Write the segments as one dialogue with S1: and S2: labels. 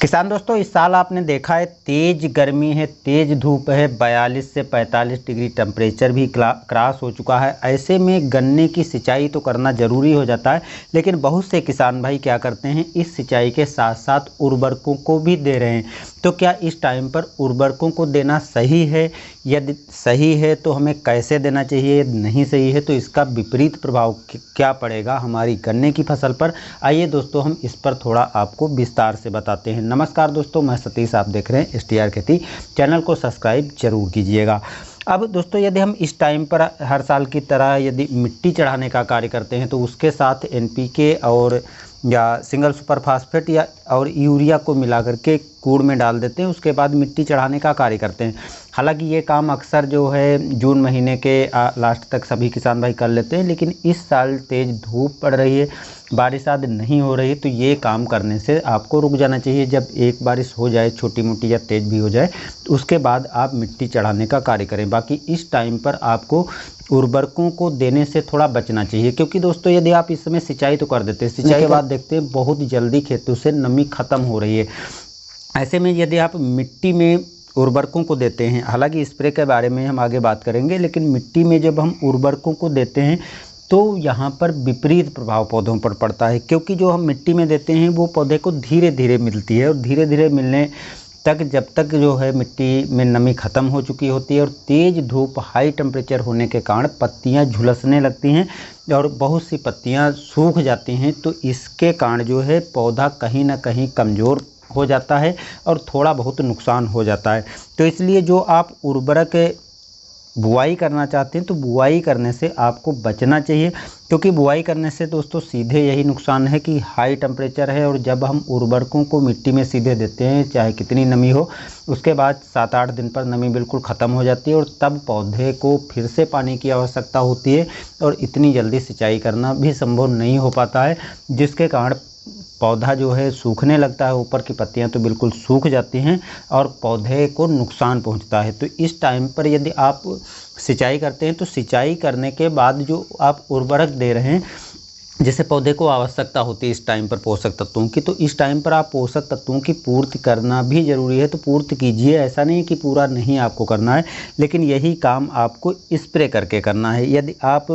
S1: किसान दोस्तों, इस साल आपने देखा है तेज गर्मी है, तेज धूप है, 42 से 45 डिग्री टेम्परेचर भी क्रॉस हो चुका है। ऐसे में गन्ने की सिंचाई तो करना ज़रूरी हो जाता है, लेकिन बहुत से किसान भाई क्या करते हैं, इस सिंचाई के साथ साथ उर्वरकों को भी दे रहे हैं। तो क्या इस टाइम पर उर्वरकों को देना सही है? यदि सही है तो हमें कैसे देना चाहिए, यदि नहीं सही है तो इसका विपरीत प्रभाव क्या पड़ेगा हमारी गन्ने की फसल पर? आइए दोस्तों, हम इस पर थोड़ा आपको विस्तार से बताते हैं। नमस्कार दोस्तों, मैं सतीश, आप देख रहे हैं STR खेती। चैनल को सब्सक्राइब जरूर कीजिएगा। अब दोस्तों, यदि हम इस टाइम पर हर साल की तरह यदि मिट्टी चढ़ाने का कार्य करते हैं तो उसके साथ NPK और या सिंगल सुपर फास्फेट या और यूरिया को मिला करके कूड़ में डाल देते हैं, उसके बाद मिट्टी चढ़ाने का कार्य करते हैं। हालांकि ये काम अक्सर जो है जून महीने के लास्ट तक सभी किसान भाई कर लेते हैं, लेकिन इस साल तेज़ धूप पड़ रही है, बारिश आदि नहीं हो रही है, तो ये काम करने से आपको रुक जाना चाहिए। जब एक बारिश हो जाए, छोटी मोटी या तेज़ भी हो जाए, तो उसके बाद आप मिट्टी चढ़ाने का कार्य करें। बाकी इस टाइम पर आपको उर्वरकों को देने से थोड़ा बचना चाहिए, क्योंकि दोस्तों यदि आप इस समय सिंचाई तो कर देते हैं, सिंचाई के बाद देखते हैं बहुत जल्दी खेतों से नमी खत्म हो रही है। ऐसे में यदि आप मिट्टी में उर्वरकों को देते हैं, हालांकि स्प्रे के बारे में हम आगे बात करेंगे, लेकिन मिट्टी में जब हम उर्वरकों को देते हैं तो यहाँ पर विपरीत प्रभाव पौधों पर पड़ता है, क्योंकि जो हम मिट्टी में देते हैं वो पौधे को धीरे धीरे मिलती है, और धीरे धीरे मिलने तक जब तक जो है मिट्टी में नमी ख़त्म हो चुकी होती है और तेज़ धूप, हाई टेम्परेचर होने के कारण पत्तियां झुलसने लगती हैं और बहुत सी पत्तियां सूख जाती हैं। तो इसके कारण जो है पौधा कहीं ना कहीं कमज़ोर हो जाता है और थोड़ा बहुत नुकसान हो जाता है। तो इसलिए जो आप उर्वरक बुआई करना चाहते हैं तो बुआई करने से आपको बचना चाहिए, क्योंकि बुआई करने से दोस्तों सीधे यही नुकसान है कि हाई टेम्परेचर है, और जब हम उर्वरकों को मिट्टी में सीधे देते हैं, चाहे कितनी नमी हो, उसके बाद 7-8 दिन पर नमी बिल्कुल ख़त्म हो जाती है और तब पौधे को फिर से पानी की आवश्यकता होती है, और इतनी जल्दी सिंचाई करना भी संभव नहीं हो पाता है, जिसके कारण पौधा जो है सूखने लगता है। ऊपर की पत्तियां तो बिल्कुल सूख जाती हैं और पौधे को नुकसान पहुंचता है। तो इस टाइम पर यदि आप सिंचाई करते हैं तो सिंचाई करने के बाद जो आप उर्वरक दे रहे हैं, जैसे पौधे को आवश्यकता होती है इस टाइम पर पोषक तत्वों की, तो इस टाइम पर आप पोषक तत्वों की पूर्ति करना भी ज़रूरी है। तो पूर्ति कीजिए, ऐसा नहीं कि पूरा नहीं आपको करना है, लेकिन यही काम आपको स्प्रे करके करना है। यदि आप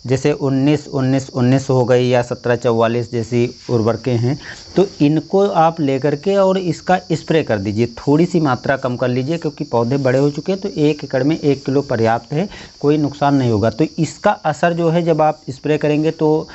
S1: जैसे 19-19-19 हो गई या 17-44 जैसी उर्वरकें हैं, तो इनको आप लेकर के और इसका स्प्रे कर दीजिए। थोड़ी सी मात्रा कम कर लीजिए, क्योंकि पौधे बड़े हो चुके हैं, तो 1 एकड़ में 1 किलो पर्याप्त है, कोई नुकसान नहीं होगा। तो इसका असर जो है, जब आप स्प्रे करेंगे तो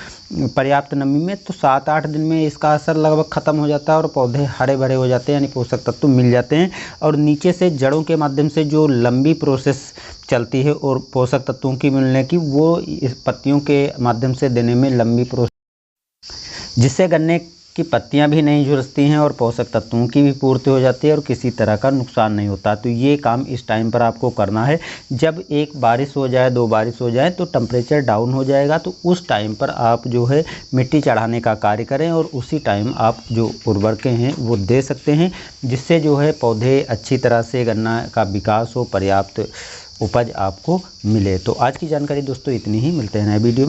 S1: पर्याप्त नमी में, तो 7-8 दिन में इसका असर लगभग ख़त्म हो जाता है और पौधे हरे भरे हो जाते हैं, यानी पोषक तत्व मिल जाते हैं। और नीचे से जड़ों के माध्यम से जो लंबी प्रोसेस चलती है और पोषक तत्वों की मिलने की, वो इस पत्तियों के माध्यम से देने में लंबी प्रोसेस, जिससे गन्ने की पत्तियां भी नहीं झुलसती हैं और पोषक तत्वों की भी पूर्ति हो जाती है और किसी तरह का नुकसान नहीं होता। तो ये काम इस टाइम पर आपको करना है। जब एक बारिश हो जाए, 2 बारिश हो जाए, तो टेम्परेचर डाउन हो जाएगा, तो उस टाइम पर आप जो है मिट्टी चढ़ाने का कार्य करें और उसी टाइम आप जो उर्वरकें हैं वो दे सकते हैं, जिससे जो है पौधे अच्छी तरह से गन्ना का विकास हो, पर्याप्त उपज आपको मिले। तो आज की जानकारी दोस्तों इतनी ही, मिलते हैं नए वीडियो में।